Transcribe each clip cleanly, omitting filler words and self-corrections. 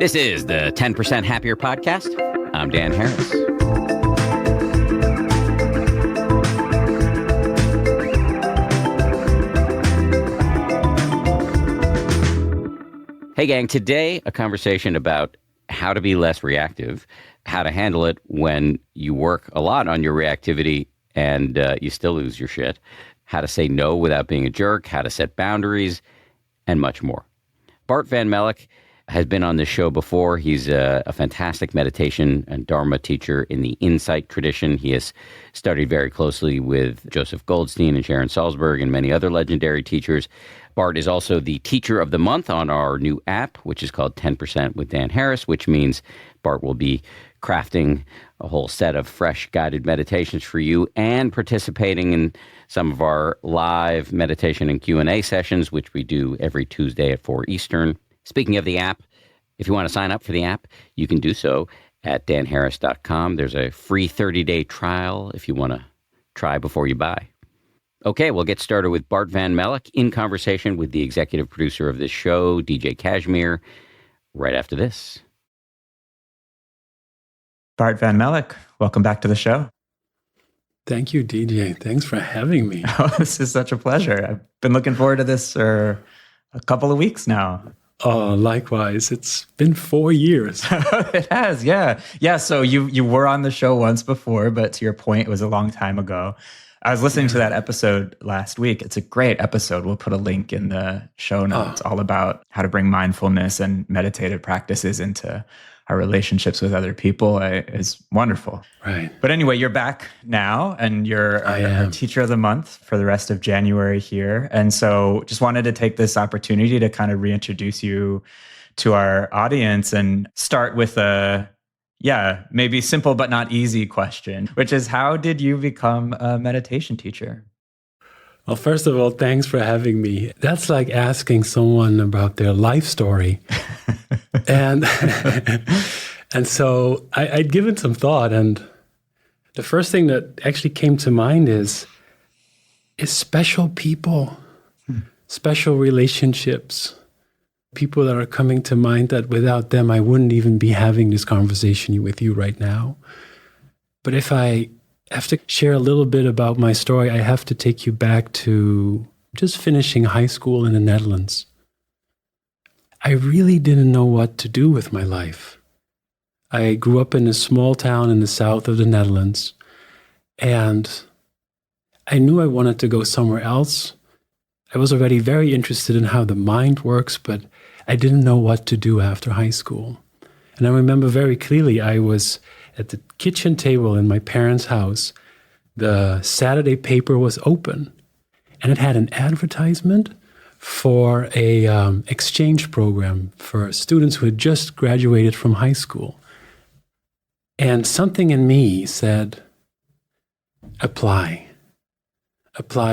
This is the 10% Happier Podcast. I'm Dan Harris. Hey, gang. Today, a conversation about how to be less reactive, how to handle it when you work a lot on your reactivity and you still lose your shit, how to say no without being a jerk, how to set boundaries, and much more. Bart van Melik has been on this show before. He's a fantastic meditation and dharma teacher in the Insight tradition. He has studied very closely with Joseph Goldstein and Sharon Salzberg and many other legendary teachers. Bart is also the Teacher of the Month on our new app, which is called 10% with Dan Harris, which means Bart will be crafting a whole set of fresh guided meditations for you and participating in some of our live meditation and Q&A sessions, which we do every Tuesday at 4 Eastern. Speaking of the app, if you want to sign up for the app, you can do so at danharris.com. There's a free 30-day trial if you want to try before you buy. Okay, we'll get started with Bart van Melik in conversation with the executive producer of this show, DJ Kashmir, right after this. Bart van Melik, welcome back to the show. Thank you, DJ. Thanks for having me. Oh, this is such a pleasure. I've been looking forward to this for a couple of weeks now. Oh, likewise. It's been 4 years. It has, yeah. Yeah, so you were on the show once before, but to your point, it was a long time ago. I was listening to that episode last week. It's a great episode. We'll put a link in the show notes, all about how to bring mindfulness and meditative practices into our relationships with other people. Is wonderful. Right. But anyway, you're back now, and you're our Teacher of the Month for the rest of January here. And so just wanted to take this opportunity to kind of reintroduce you to our audience and start with a maybe simple but not easy question, which is, how did you become a meditation teacher? Well, first of all, thanks for having me. That's like asking someone about their life story. and so I'd given some thought, and the first thing that actually came to mind is special people, special relationships, people that are coming to mind that without them, I wouldn't even be having this conversation with you right now. But if I have to share a little bit about my story, I have to take you back to just finishing high school in the Netherlands. I really didn't know what to do with my life. I grew up in a small town in the south of the Netherlands, and I knew I wanted to go somewhere else. I was already very interested in how the mind works, but I didn't know what to do after high school. And I remember very clearly I was at the kitchen table in my parents' house. The Saturday paper was open, and it had an advertisement for a exchange program for students who had just graduated from high school. And something in me said, apply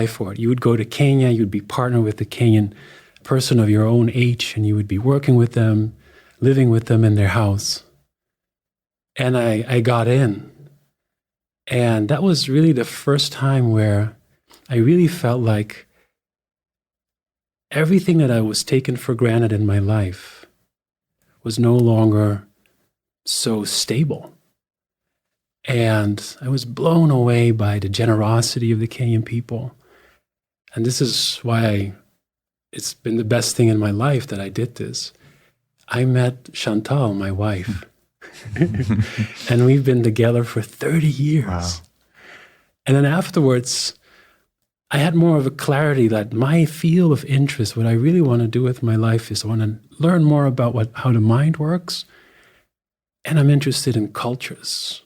for it. You would go to Kenya, you'd be partnered with a Kenyan person of your own age, and you would be working with them, living with them in their house. And I got in. And that was really the first time where I really felt like everything that I was taken for granted in my life was no longer so stable. And I was blown away by the generosity of the Kenyan people. And this is why it's been the best thing in my life that I did this. I met Chantal, my wife, and we've been together for 30 years. Wow. And then afterwards, I had more of a clarity that my field of interest, what I really want to do with my life is I want to learn more about how the mind works, and I'm interested in cultures.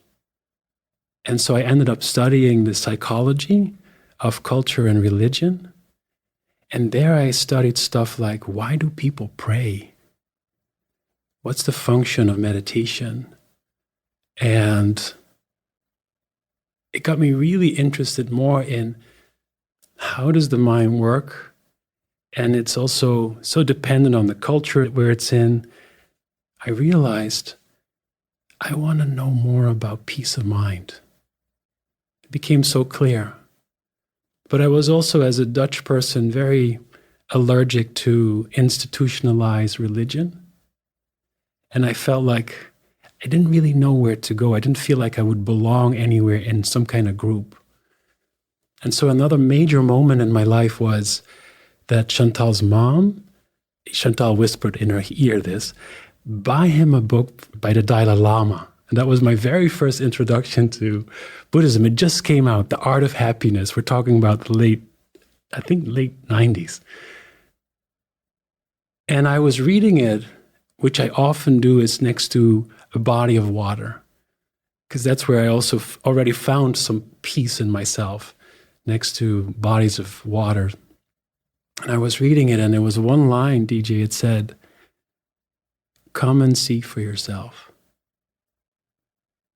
And so I ended up studying the psychology of culture and religion. And there I studied stuff like, why do people pray? What's the function of meditation? And it got me really interested more in how does the mind work? And it's also so dependent on the culture where it's in. I realized I want to know more about peace of mind. It became so clear. But I was also, as a Dutch person, very allergic to institutionalized religion. And I felt like I didn't really know where to go. I didn't feel like I would belong anywhere in some kind of group. And so another major moment in my life was that Chantal's mom, Chantal whispered in her ear this, buy him a book by the Dalai Lama. And that was my very first introduction to Buddhism. It just came out, The Art of Happiness. We're talking about the late 90s. And I was reading it, which I often do is next to a body of water, because that's where I also already found some peace in myself, next to bodies of water. And I was reading it, and there was one line, DJ, it said, come and see for yourself.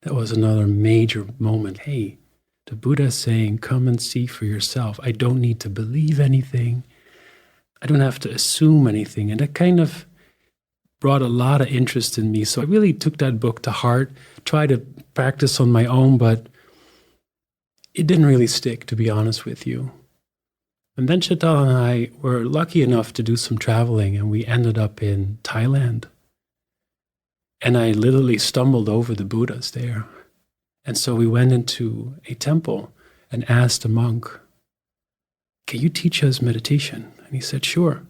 That was another major moment. Hey, the Buddha is saying, come and see for yourself. I don't need to believe anything. I don't have to assume anything. And that kind of brought a lot of interest in me. So I really took that book to heart, tried to practice on my own, but it didn't really stick, to be honest with you. And then Chantal and I were lucky enough to do some traveling, and we ended up in Thailand. And I literally stumbled over the Buddhas there. And so we went into a temple and asked a monk, can you teach us meditation? And he said, sure.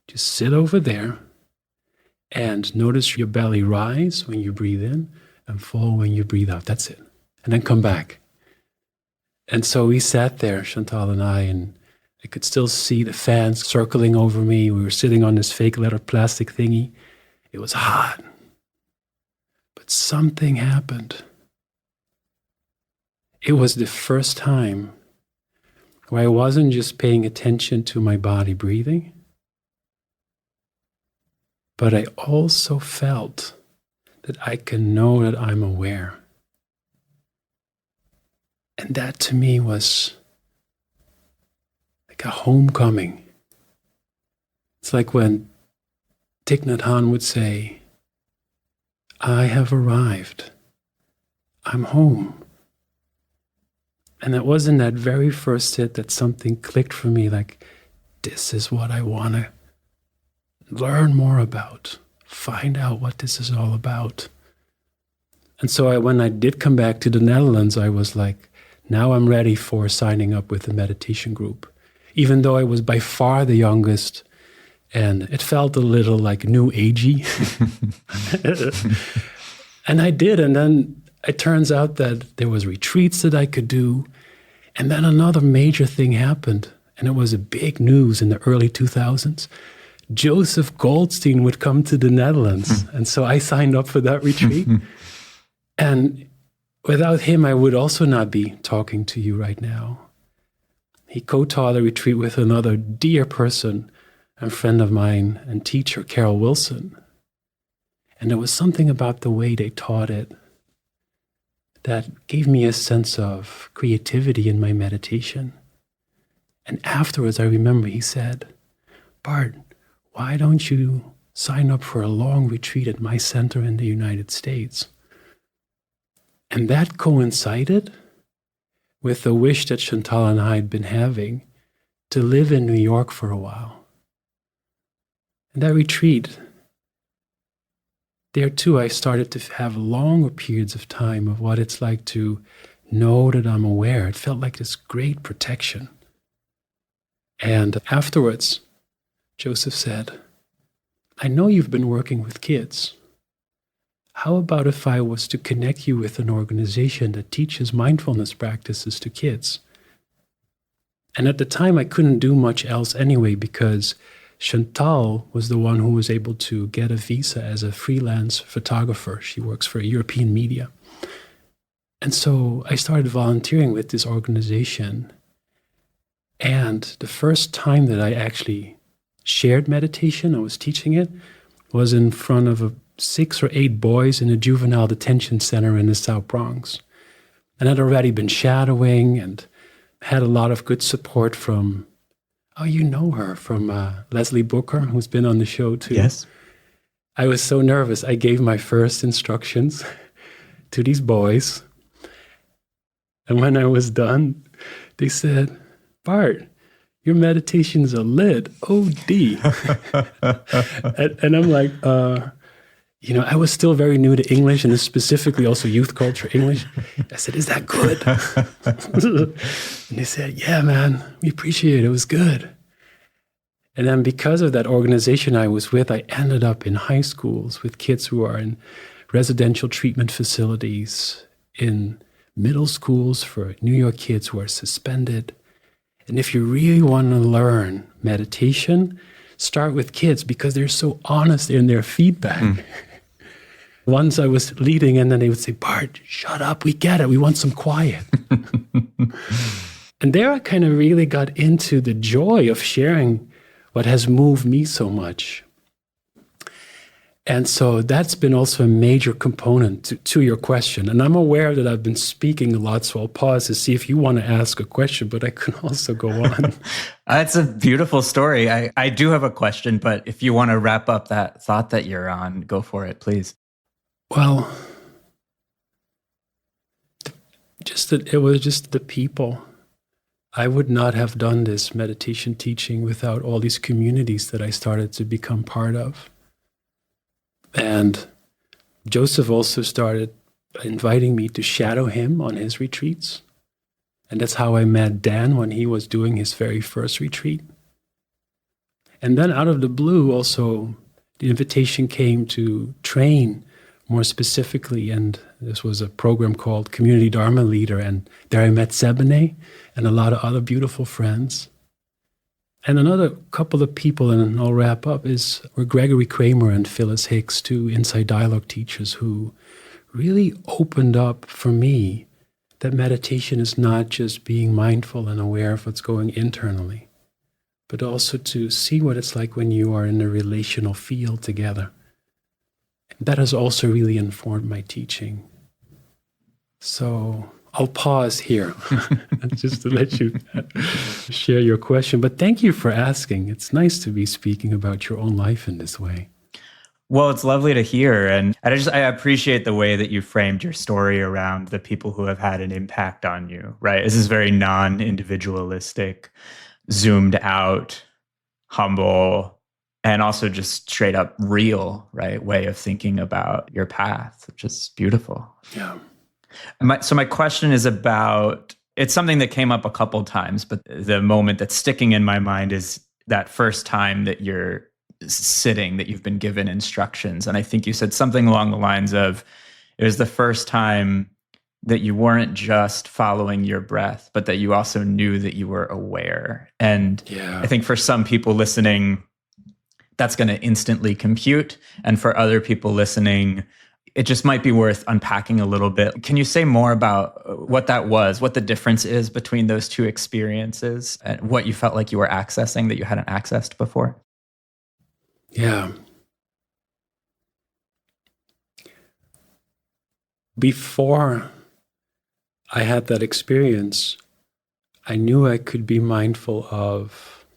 Just sit over there and notice your belly rise when you breathe in and fall when you breathe out. That's it. And then come back. And so we sat there, Chantal and I could still see the fans circling over me. We were sitting on this fake leather plastic thingy. It was hot. But something happened. It was the first time where I wasn't just paying attention to my body breathing, but I also felt that I can know that I'm aware. And that to me was like a homecoming. It's like when Thich Nhat Hanh would say, I have arrived. I'm home. And it was in that very first hit that something clicked for me, like, this is what I want to learn more about, find out what this is all about. And so when I did come back to the Netherlands, I was like, now I'm ready for signing up with the meditation group. Even though I was by far the youngest, and it felt a little like new agey. And I did, and then it turns out that there was retreats that I could do. And then another major thing happened, and it was a big news in the early 2000s. Joseph Goldstein would come to the Netherlands. And so I signed up for that retreat. And without him, I would also not be talking to you right now. He co-taught a retreat with another dear person, a friend of mine and teacher, Carol Wilson. And there was something about the way they taught it that gave me a sense of creativity in my meditation. And afterwards, I remember he said, Bart, why don't you sign up for a long retreat at my center in the United States? And that coincided with the wish that Chantal and I had been having to live in New York for a while. And that retreat, there too, I started to have longer periods of time of what it's like to know that I'm aware. It felt like this great protection. And afterwards, Joseph said, I know you've been working with kids. How about if I was to connect you with an organization that teaches mindfulness practices to kids? And at the time, I couldn't do much else anyway, because Chantal was the one who was able to get a visa as a freelance photographer. She works for European media. And so I started volunteering with this organization. And the first time that I actually shared meditation, I was teaching it, was in front of 6 or 8 boys in a juvenile detention center in the South Bronx. And I'd already been shadowing and had a lot of good support from, oh, you know her, from Leslie Booker, who's been on the show too. Yes. I was so nervous. I gave my first instructions to these boys. And when I was done, they said, Bart, your meditations are lit. OD. and I'm like, I was still very new to English, and specifically also youth culture English. I said, is that good? And they said, yeah, man, we appreciate it. It was good. And then because of that organization I was with, I ended up in high schools with kids who are in residential treatment facilities, in middle schools for New York kids who are suspended. And if you really want to learn meditation, start with kids because they're so honest in their feedback. Once I was leading, and then they would say, Bart, shut up, we get it, we want some quiet. And there I kind of really got into the joy of sharing what has moved me so much. And so that's been also a major component to your question. And I'm aware that I've been speaking a lot, so I'll pause to see if you want to ask a question, but I can also go on. That's a beautiful story. I do have a question, but if you want to wrap up that thought that you're on, go for it, please. Well, it was just the people. I would not have done this meditation teaching without all these communities that I started to become part of. And Joseph also started inviting me to shadow him on his retreats. And that's how I met Dan when he was doing his very first retreat. And then out of the blue, also, the invitation came to train more specifically. And this was a program called Community Dharma Leader. And there I met Sebene and a lot of other beautiful friends. And another couple of people, and I'll wrap up, were Gregory Kramer and Phyllis Hicks, two Insight Dialogue teachers who really opened up for me that meditation is not just being mindful and aware of what's going internally, but also to see what it's like when you are in a relational field together. And that has also really informed my teaching. So I'll pause here just to let you share your question. But thank you for asking. It's nice to be speaking about your own life in this way. Well, it's lovely to hear. And I appreciate the way that you framed your story around the people who have had an impact on you, right? This is very non-individualistic, zoomed out, humble, and also just straight up real, right, way of thinking about your path, which is beautiful. Yeah. So my question is about, it's something that came up a couple of times, but the moment that's sticking in my mind is that first time that you're sitting, that you've been given instructions. And I think you said something along the lines of, it was the first time that you weren't just following your breath, but that you also knew that you were aware. And yeah. I think for some people listening, that's going to instantly compute. And for other people listening, it just might be worth unpacking a little bit. Can you say more about what that was, what the difference is between those two experiences, and what you felt like you were accessing that you hadn't accessed before? Yeah. Before I had that experience, I knew I could be mindful of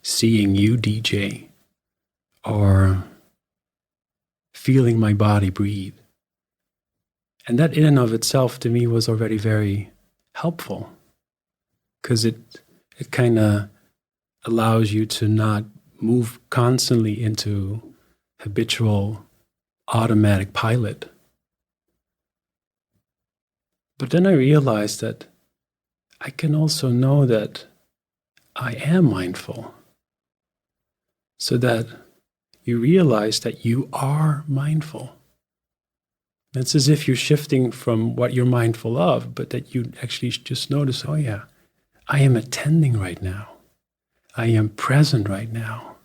seeing you, DJ, or feeling my body breathe. And that in and of itself to me was already very helpful, because it kind of allows you to not move constantly into habitual automatic pilot. But then I realized that I can also know that I am mindful, so that you realize that you are mindful. It's as if you're shifting from what you're mindful of, but that you actually just notice, oh yeah, I am attending right now. I am present right now.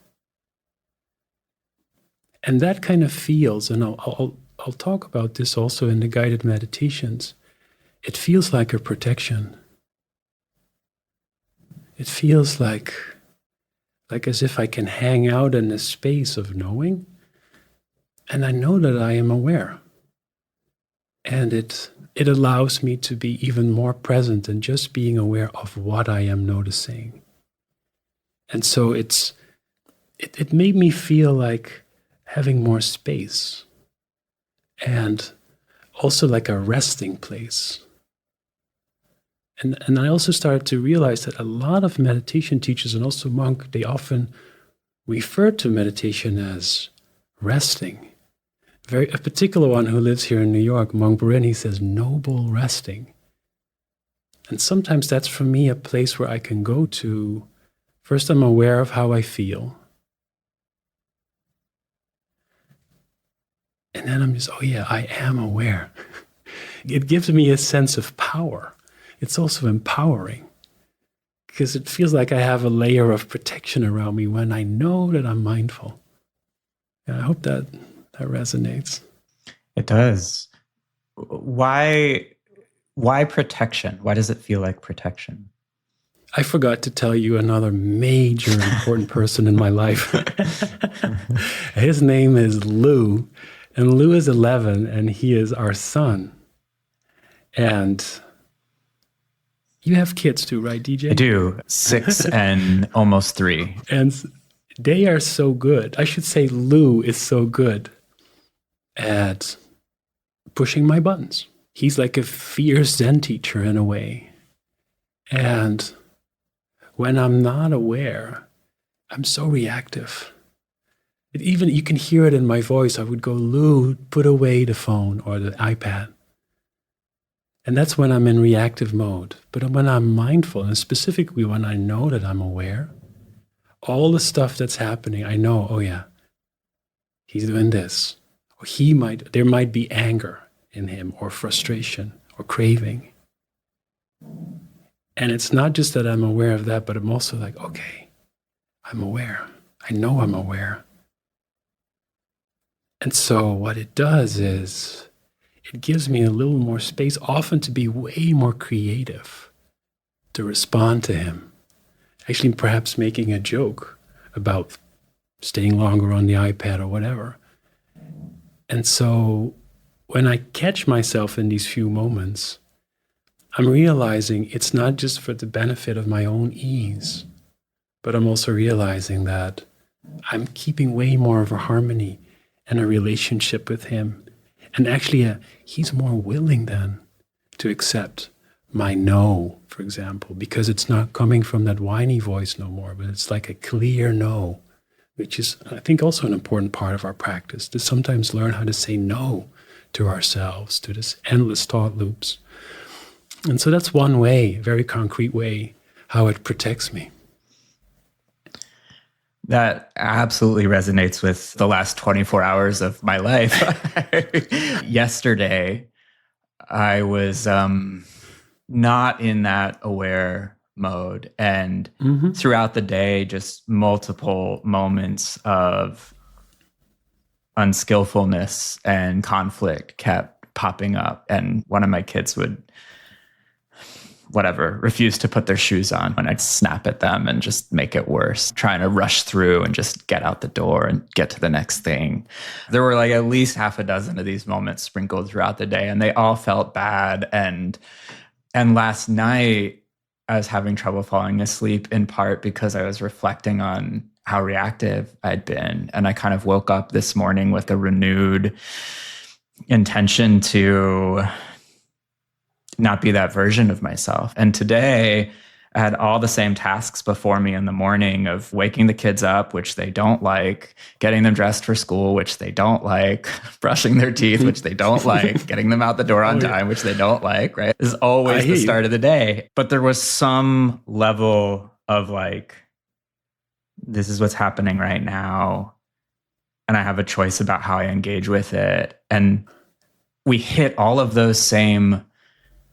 And that kind of feels, and I'll talk about this also in the guided meditations, it feels like a protection. It feels like as if I can hang out in this space of knowing, and I know that I am aware. And it allows me to be even more present than just being aware of what I am noticing. And so it made me feel like having more space, and also like a resting place. And I also started to realize that a lot of meditation teachers and also monk, they often refer to meditation as resting. A particular one who lives here in New York, Monk Burin, he says noble resting. And sometimes that's for me a place where I can go to. First, I'm aware of how I feel. And then I'm just, oh yeah, I am aware. It gives me a sense of power. It's also empowering because it feels like I have a layer of protection around me when I know that I'm mindful. And I hope that resonates. It does. Why protection? Why does it feel like protection? I forgot to tell you another major important person in my life. His name is Lou, and Lou is 11, and he is our son. And you have kids too, right, DJ? I do. 6 and almost 3. And they are so good. I should say Lou is so good at pushing my buttons. He's like a fierce Zen teacher in a way. And when I'm not aware, I'm so reactive. Even you can hear it in my voice. I would go, Lou, put away the phone or the iPad. And that's when I'm in reactive mode. But when I'm mindful, and specifically when I know that I'm aware, all the stuff that's happening, I know, oh yeah, he's doing this. Or there might be anger in him, or frustration, or craving. And it's not just that I'm aware of that, but I'm also like, okay, I'm aware. I know I'm aware. And so what it does is it gives me a little more space, often to be way more creative, to respond to him. Actually, perhaps making a joke about staying longer on the iPad or whatever. And so when I catch myself in these few moments, I'm realizing it's not just for the benefit of my own ease, but I'm also realizing that I'm keeping way more of a harmony and a relationship with him. And actually, he's more willing then to accept my no, for example, because it's not coming from that whiny voice no more, but it's like a clear no, which is, I think, also an important part of our practice, to sometimes learn how to say no to ourselves, to this endless thought loops. And so that's one way, a very concrete way, how it protects me. That absolutely resonates with the last 24 hours of my life. Yesterday, I was not in that aware mode. And throughout the day, just multiple moments of unskillfulness and conflict kept popping up. And one of my kids would refuse to put their shoes on, and I'd snap at them and just make it worse, trying to rush through and just get out the door and get to the next thing. There were like at least half a dozen of these moments sprinkled throughout the day, and they all felt bad. And last night I was having trouble falling asleep, in part because I was reflecting on how reactive I'd been. And I kind of woke up this morning with a renewed intention to not be that version of myself. And today I had all the same tasks before me in the morning of waking the kids up, which they don't like, getting them dressed for school, which they don't like, brushing their teeth, which they don't like, getting them out the door on time, which they don't like, right? This is always the start of the day. But there was some level of like, this is what's happening right now, and I have a choice about how I engage with it. And we hit all of those same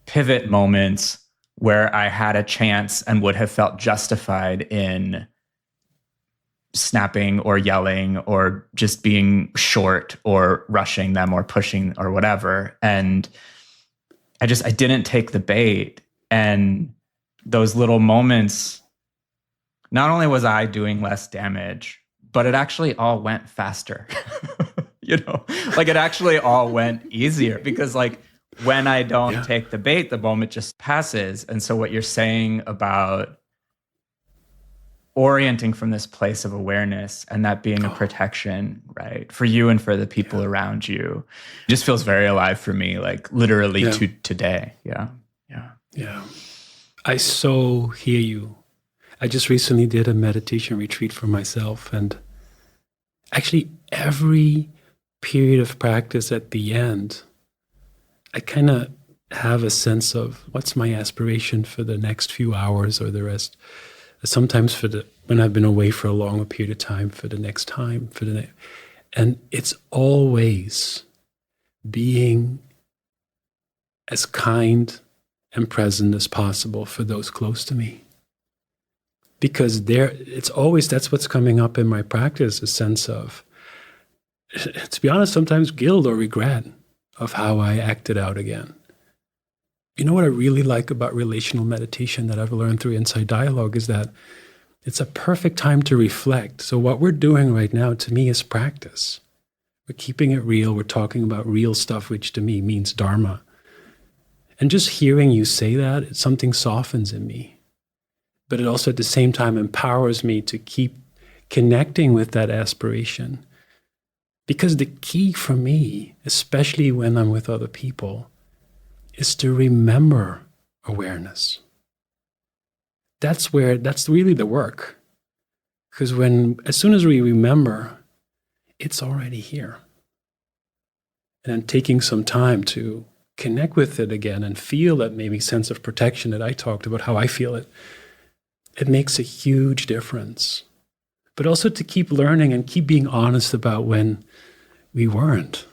pivot moments where I had a chance and would have felt justified in snapping or yelling or just being short or rushing them or pushing or whatever. And I didn't take the bait. And those little moments, not only was I doing less damage, but it actually all went faster. Like it actually all went easier, because like, when I don't take the bait, the moment just passes. And so what you're saying about orienting from this place of awareness and that being a protection, right, for you and for the people around you, just feels very alive for me, like literally to today. Yeah. I so hear you. I just recently did a meditation retreat for myself, and actually every period of practice at the end, I kind of have a sense of what's my aspiration for the next few hours or the rest. Sometimes when I've been away for a longer period of time, for the next time, and it's always being as kind and present as possible for those close to me. Because that's what's coming up in my practice, a sense of, to be honest, sometimes guilt or regret of how I acted out again. You know what I really like about relational meditation that I've learned through Insight Dialogue is that it's a perfect time to reflect. So what we're doing right now, to me, is practice. We're keeping it real. We're talking about real stuff, which to me means dharma. And just hearing you say that, something softens in me. But it also at the same time empowers me to keep connecting with that aspiration. Because the key for me, especially when I'm with other people, is to remember awareness. That's really the work. Because as soon as we remember, it's already here. And I'm taking some time to connect with it again and feel that maybe sense of protection that I talked about, how I feel it. It makes a huge difference. But also to keep learning and keep being honest about when we weren't.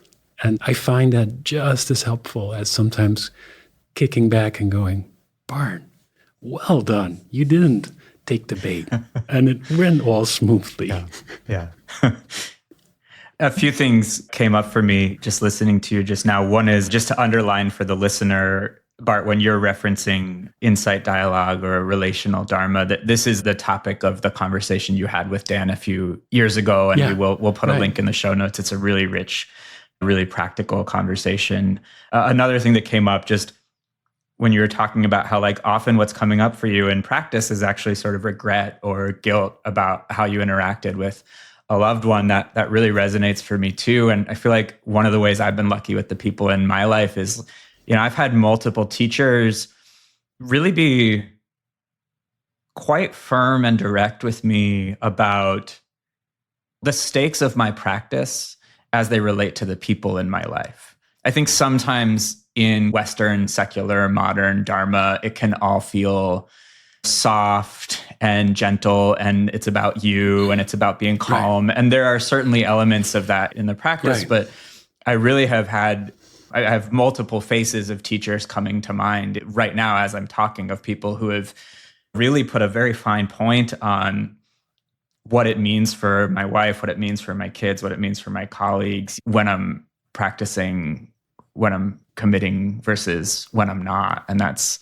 And I find that just as helpful as sometimes kicking back and going, Bart, well done. You didn't take the bait. And it went all smoothly. Yeah. A few things came up for me just listening to you just now. One is just to underline for the listener, Bart, when you're referencing Insight Dialogue or Relational Dharma, that this is the topic of the conversation you had with Dan a few years ago, and we'll put a link in the show notes. It's a really rich, really practical conversation. Another thing that came up just when you were talking about how like often what's coming up for you in practice is actually sort of regret or guilt about how you interacted with a loved one, that really resonates for me too. And I feel like one of the ways I've been lucky with the people in my life is, I've had multiple teachers really be quite firm and direct with me about the stakes of my practice as they relate to the people in my life. I think sometimes in Western, secular, modern Dharma, it can all feel soft and gentle, and it's about you, and it's about being calm. Right. And there are certainly elements of that in the practice, but I really I have multiple faces of teachers coming to mind right now as I'm talking, of people who have really put a very fine point on what it means for my wife, what it means for my kids, what it means for my colleagues when I'm practicing, when I'm committing versus when I'm not. And that's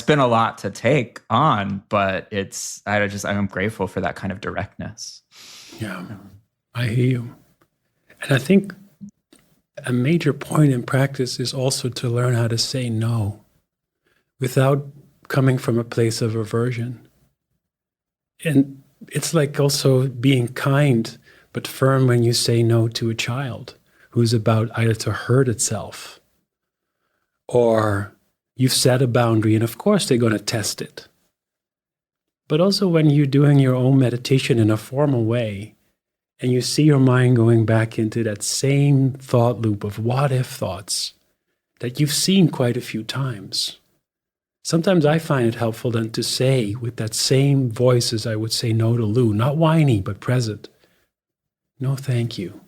been a lot to take on, but I'm grateful for that kind of directness. Yeah, I hear you. And I think a major point in practice is also to learn how to say no without coming from a place of aversion. And it's like also being kind but firm when you say no to a child who's about either to hurt itself or you've set a boundary and of course they're going to test it. But also when you're doing your own meditation in a formal way, and you see your mind going back into that same thought loop of what-if thoughts that you've seen quite a few times. Sometimes I find it helpful then to say with that same voice as I would say no to Lou, not whiny, but present, no thank you.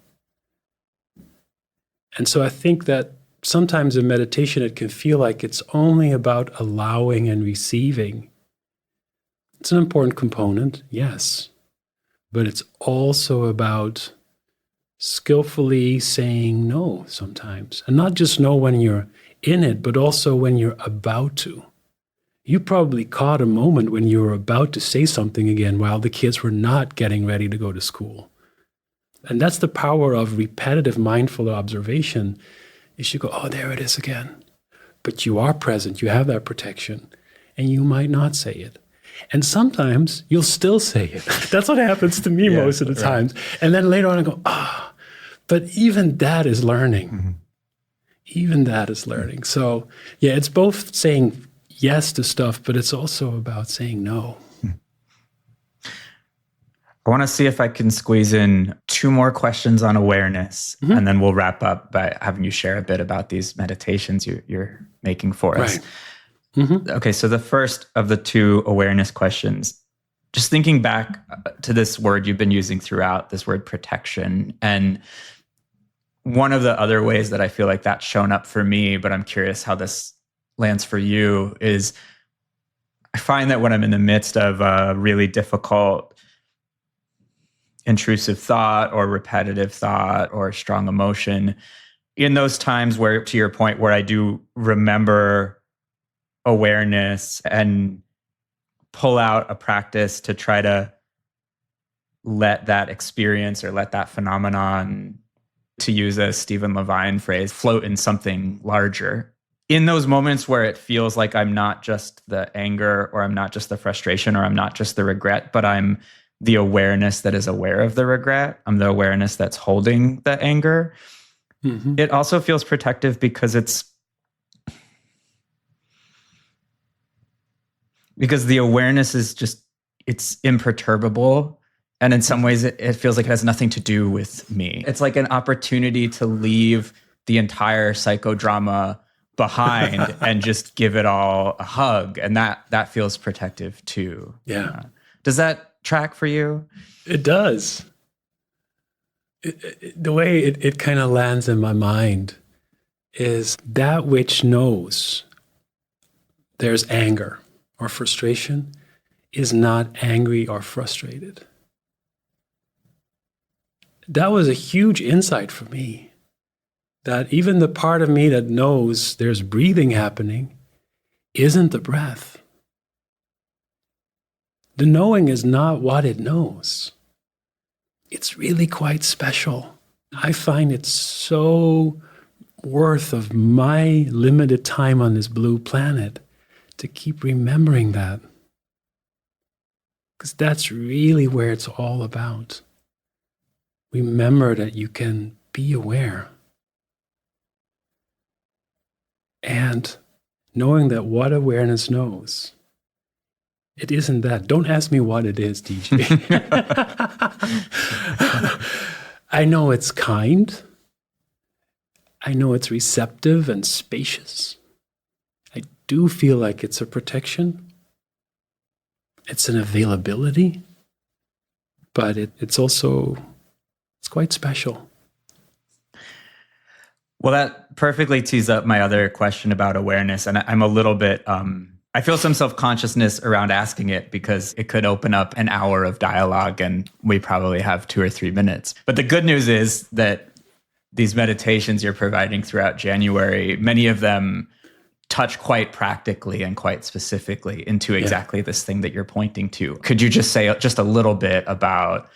And so I think that sometimes in meditation it can feel like it's only about allowing and receiving. It's an important component, yes. But it's also about skillfully saying no sometimes. And not just no when you're in it, but also when you're about to. You probably caught a moment when you were about to say something again while the kids were not getting ready to go to school. And that's the power of repetitive mindful observation, is you go, oh, there it is again. But you are present, you have that protection, and you might not say it. And sometimes you'll still say it. That's what happens to me most of the times. And then later on I go, but even that is learning. Mm-hmm. Even that is learning. So yeah, it's both saying yes to stuff, but it's also about saying no. I want to see if I can squeeze in 2 more questions on awareness, and then we'll wrap up by having you share a bit about these meditations you're making for us. Right. Okay, so the first of the 2 awareness questions, just thinking back to this word you've been using throughout, this word protection. And one of the other ways that I feel like that's shown up for me, but I'm curious how this lands for you, is I find that when I'm in the midst of a really difficult, intrusive thought or repetitive thought or strong emotion, in those times where, to your point, where I do remember awareness and pull out a practice to try to let that experience or let that phenomenon, to use a Stephen Levine phrase, float in something larger. In those moments where it feels like I'm not just the anger, or I'm not just the frustration, or I'm not just the regret, but I'm the awareness that is aware of the regret, I'm the awareness that's holding the anger. It also feels protective because the awareness is just, it's imperturbable. And in some ways, it feels like it has nothing to do with me. It's like an opportunity to leave the entire psychodrama behind and just give it all a hug. And that feels protective too. Yeah. Does that track for you? It does. The way it kind of lands in my mind is that which knows there's anger or frustration is not angry or frustrated. That was a huge insight for me, that even the part of me that knows there's breathing happening isn't the breath. The knowing is not what it knows. It's really quite special. I find it so worth of my limited time on this blue planet to keep remembering that. Because that's really where it's all about. Remember that you can be aware. And knowing that what awareness knows, it isn't that. Don't ask me what it is, DJ. I know it's kind. I know it's receptive and spacious. I do feel like it's a protection. It's an availability. But it's quite special. Well, that perfectly tees up my other question about awareness. And I'm a little bit, I feel some self-consciousness around asking it, because it could open up an hour of dialogue and we probably have 2 or 3 minutes. But the good news is that these meditations you're providing throughout January, many of them touch quite practically and quite specifically into exactly this thing that you're pointing to. Could you just say just a little bit about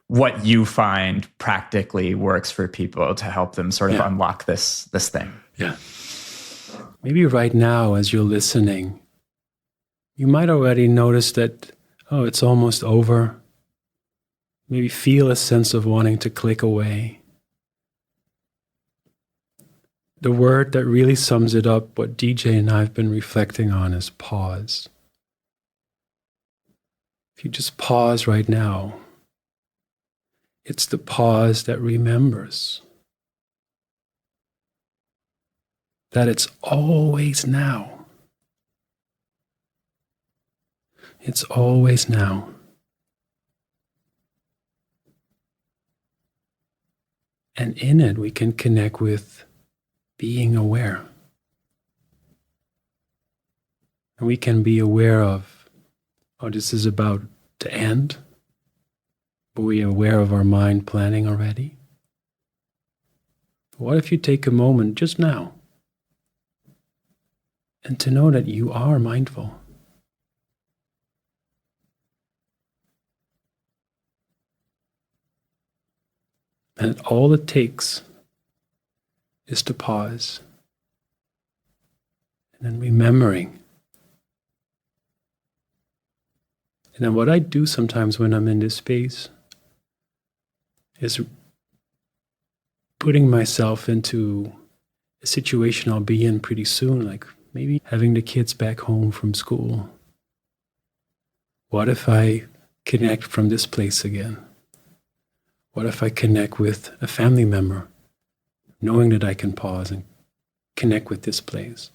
what you find practically works for people to help them sort of unlock this thing? Yeah. Maybe right now, as you're listening, you might already notice that, it's almost over. Maybe feel a sense of wanting to click away. The word that really sums it up, what DJ and I have been reflecting on, is pause. If you just pause right now, it's the pause that remembers that it's always now. It's always now. And in it, we can connect with being aware. And we can be aware of, this is about to end. Are we aware of our mind planning already? What if you take a moment just now and to know that you are mindful? And all it takes is to pause and then remembering. And then what I do sometimes when I'm in this space is putting myself into a situation I'll be in pretty soon, like maybe having the kids back home from school. What if I connect from this place again? What if I connect with a family member, knowing that I can pause and connect with this place?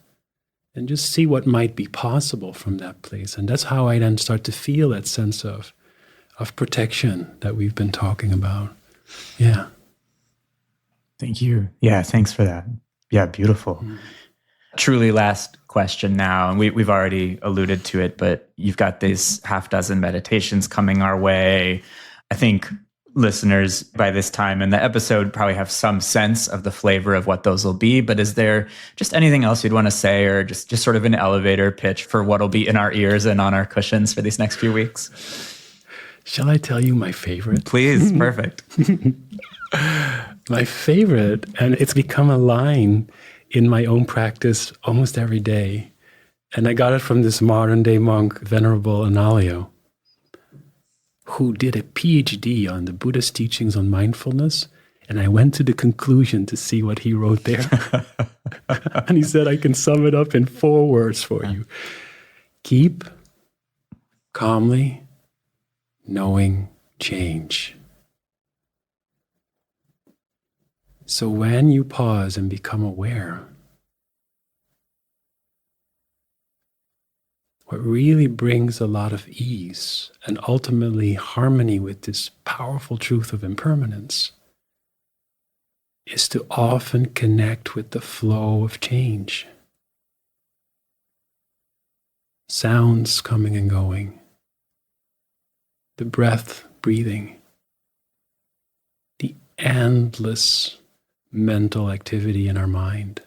And just see what might be possible from that place. And that's how I then start to feel that sense of protection that we've been talking about. Yeah. Thank you. Yeah, thanks for that. Yeah, beautiful. Truly last question now, and we've already alluded to it, but you've got these half dozen meditations coming our way. I think listeners by this time in the episode probably have some sense of the flavor of what those will be, but is there just anything else you'd want to say, or just sort of an elevator pitch for what'll be in our ears and on our cushions for these next few weeks? Shall I tell you my favorite? Please, perfect. My favorite, and it's become a line in my own practice almost every day, and I got it from this modern day monk, Venerable Analayo, who did a PhD on the Buddhist teachings on mindfulness, and I went to the conclusion to see what he wrote there. And he said, I can sum it up in 4 words for you. Keep calmly knowing change. So when you pause and become aware, what really brings a lot of ease and ultimately harmony with this powerful truth of impermanence is to often connect with the flow of change. Sounds coming and going, the breath breathing, the endless mental activity in our mind.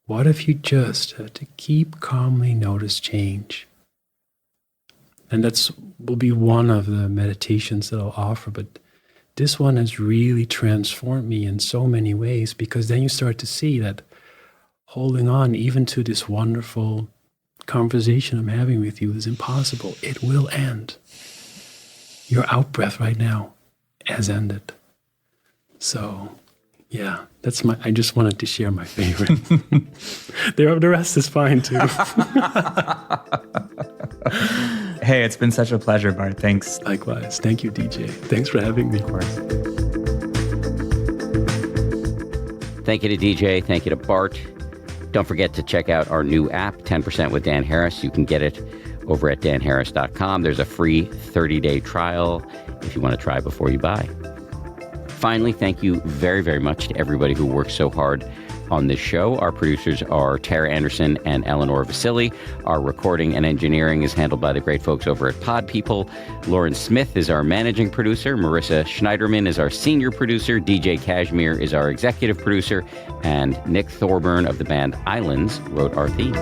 What if you just had to keep calmly notice change? And that's will be one of the meditations that I'll offer, but this one has really transformed me in so many ways, because then you start to see that holding on even to this wonderful conversation I'm having with you is impossible. It will end. Your out-breath right now has ended. So, yeah, I just wanted to share my favorite. The rest is fine too. Hey, it's been such a pleasure, Bart. Thanks. Likewise. Thank you, DJ. Thanks for having me. Of course. Thank you to DJ. Thank you to Bart. Don't forget to check out our new app, 10% with Dan Harris. You can get it over at danharris.com. There's a free 30-day trial if you want to try before you buy. Finally, thank you very, very much to everybody who works so hard on this show. Our producers are Tara Anderson and Eleanor Vasili. Our recording and engineering is handled by the great folks over at Pod People. Lauren Smith is our managing producer. Marissa Schneiderman is our senior producer. DJ Kashmir is our executive producer. And Nick Thorburn of the band Islands wrote our theme.